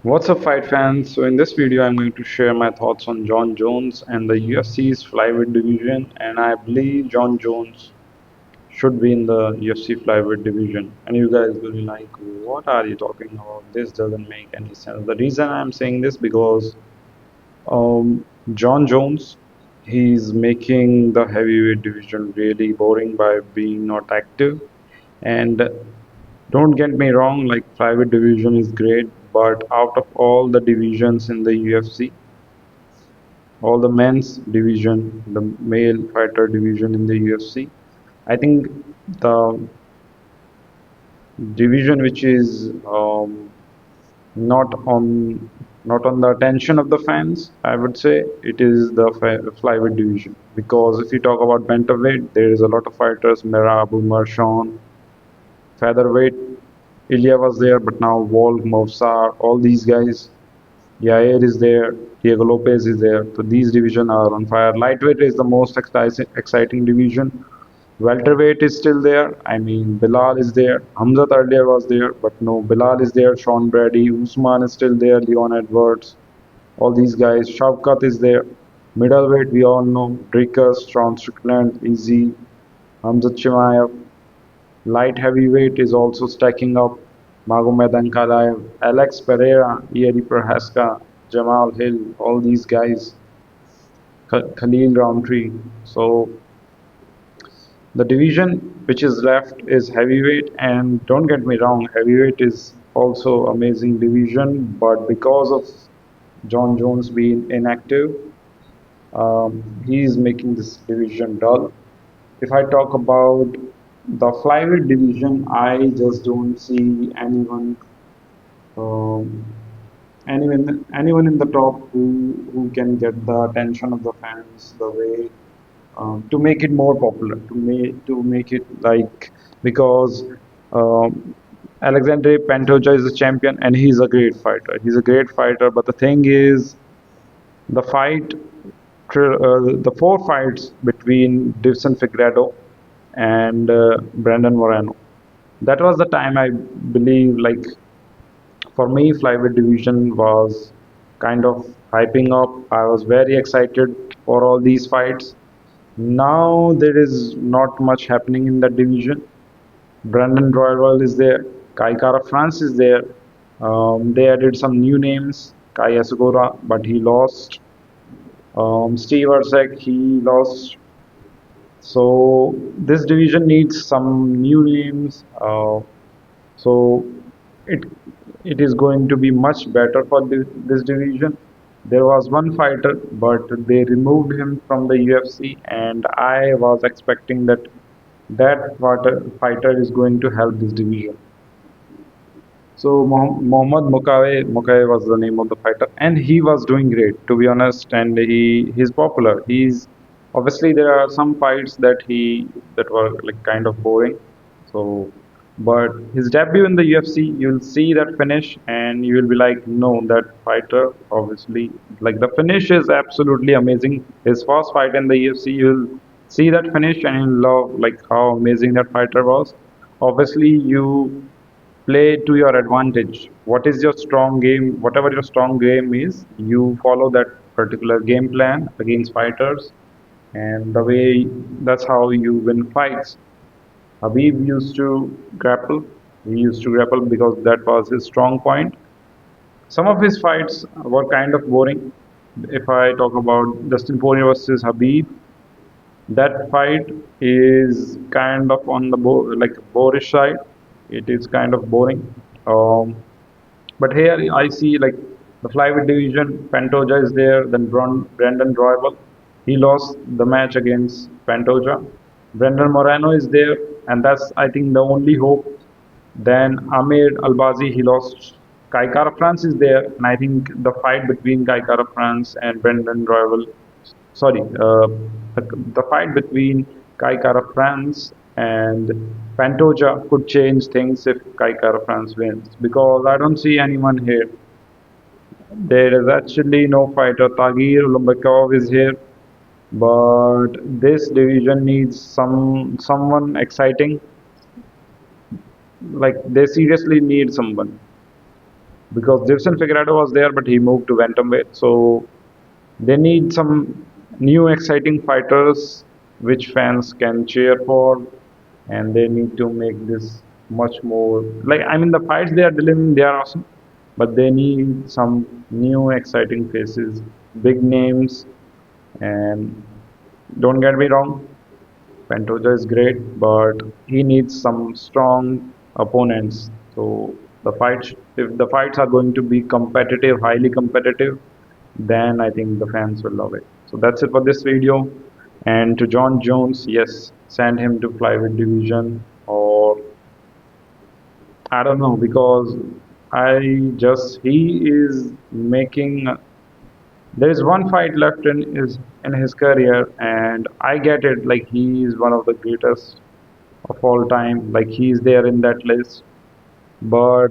What's up, fight fans? So, in this video, I'm going to share my thoughts on Jon Jones and the UFC's flyweight division. And I believe Jon Jones should be in the UFC flyweight division. And you guys will be like, what are you talking about? This doesn't make any sense. The reason I'm saying this because Jon Jones, he's making the heavyweight division really boring by being not active. And don't get me wrong, like private division is great, but out of all the divisions in the UFC, all the men's division, the male fighter division in the UFC, I think the division which is not on not on the attention of the fans, I would say it is the flyweight division. Because if you talk about bantamweight, there is a lot of fighters, Merab, Umar, Sean. Featherweight, Ilya was there, but now Volk, Movsar, all these guys, Yair is there, Diego Lopez is there. So these divisions are on fire. Lightweight is the most exciting division. Welterweight is still there. I mean, Bilal is there. Hamzat earlier was there, but no, Bilal is there. Sean Brady, Usman is still there. Leon Edwards, all these guys. Shavkat is there. Middleweight, we all know. Dricus, Sean Strickland, Easy, Hamzat Chimaev. Light heavyweight is also stacking up. Magomed Ankalaev, Alex Pereira, Ieri Prohaska, Jamal Hill, all these guys, Khalil Roundtree. So the division which is left is heavyweight, and don't get me wrong, heavyweight is also amazing division, but because of Jon Jones being inactive, he is making this division dull. If I talk about the flyweight division, I just don't see um, anyone in the top who can get the attention of the fans the way to make it more popular, to make it like because Alexandre Pantoja is a champion and he's a great fighter. He's a great fighter, but the thing is, the fight, the four fights between Divson Figueiredo and Brandon Moreno. That was the time I believe, like for me, flyweight division was kind of hyping up. I was very excited for all these fights. Now there is not much happening in that division. Brandon Royval is there. Kai Kara France is there. They added some new names. Kai Asagora, but he lost. Steve Erceg, he lost. So this division needs some new names. So it it is going to be much better for this division. There was one fighter, but they removed him from the UFC, and I was expecting that fighter is going to help this division. So Mohammad Mukawe was the name of the fighter, and he was doing great, to be honest. And he's popular. He's obviously there are some fights that were like kind of boring. So, but his debut in the UFC, you'll see that finish, and you will be like, no, that fighter obviously like the finish is absolutely amazing. His first fight in the UFC, you'll see that finish, and you'll love like how amazing that fighter was. Obviously, you play to your advantage. What is your strong game? Whatever your strong game is, you follow that particular game plan against fighters, and the way that's how you win fights. Habib used to grapple. He used to grapple because that was his strong point. Some of his fights were kind of boring. If I talk about Dustin Poirier versus Habib, that fight is kind of on the like boorish side. It is kind of boring. Um, but here I see like the flyweight division. Pantoja is there. Then Brandon Royval, he lost the match against Pantoja. Brandon Moreno is there, and that's I think the only hope. Then Amir Albazi, he lost. Kai Kara France is there, and I think the fight between Kai Kara France and Brandon Royval, sorry, the fight between Kai Kara France and Pantoja could change things if Kai Kara France wins because I don't see anyone here. There is actually no fighter. Tagir Lumbakov is here, but this division needs someone exciting. Like they seriously need someone. because Divson Figueiredo was there, but he moved to bantamweight. So they need some new exciting fighters which fans can cheer for, and they need to make this much more like, I mean, the fights they are delivering, they are awesome, but they need some new exciting faces, big names. And don't get me wrong, Pantoja is great, but he needs some strong opponents. So if the fights are going to be competitive, highly competitive, then I think the fans will love it. So that's it for this video. And to Jon Jones, yes, send him to flyweight division, or I don't know, because he is making. There is one fight left in his career, and I get it. Like, he is one of the greatest of all time. Like, he's there in that list, but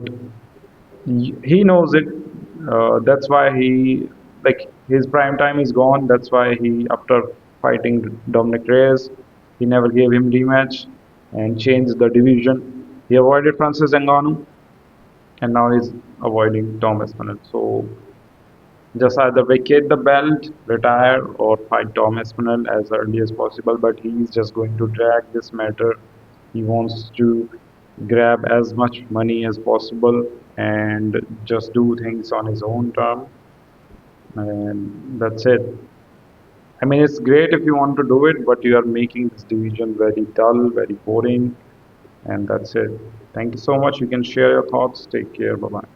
he knows it. That's why he, like, his prime time is gone. That's why he, after fighting Dominic Reyes, he never gave him rematch and changed the division. He avoided Francis Ngannou, and now he's avoiding Thomas Bennett. So just either vacate the belt, retire, or fight Tom Espinel as early as possible. But he's just going to drag this matter. He wants to grab as much money as possible and just do things on his own term. And that's it. I mean, it's great if you want to do it, but you are making this division very dull, very boring. And that's it. Thank you so much. You can share your thoughts. Take care. Bye bye.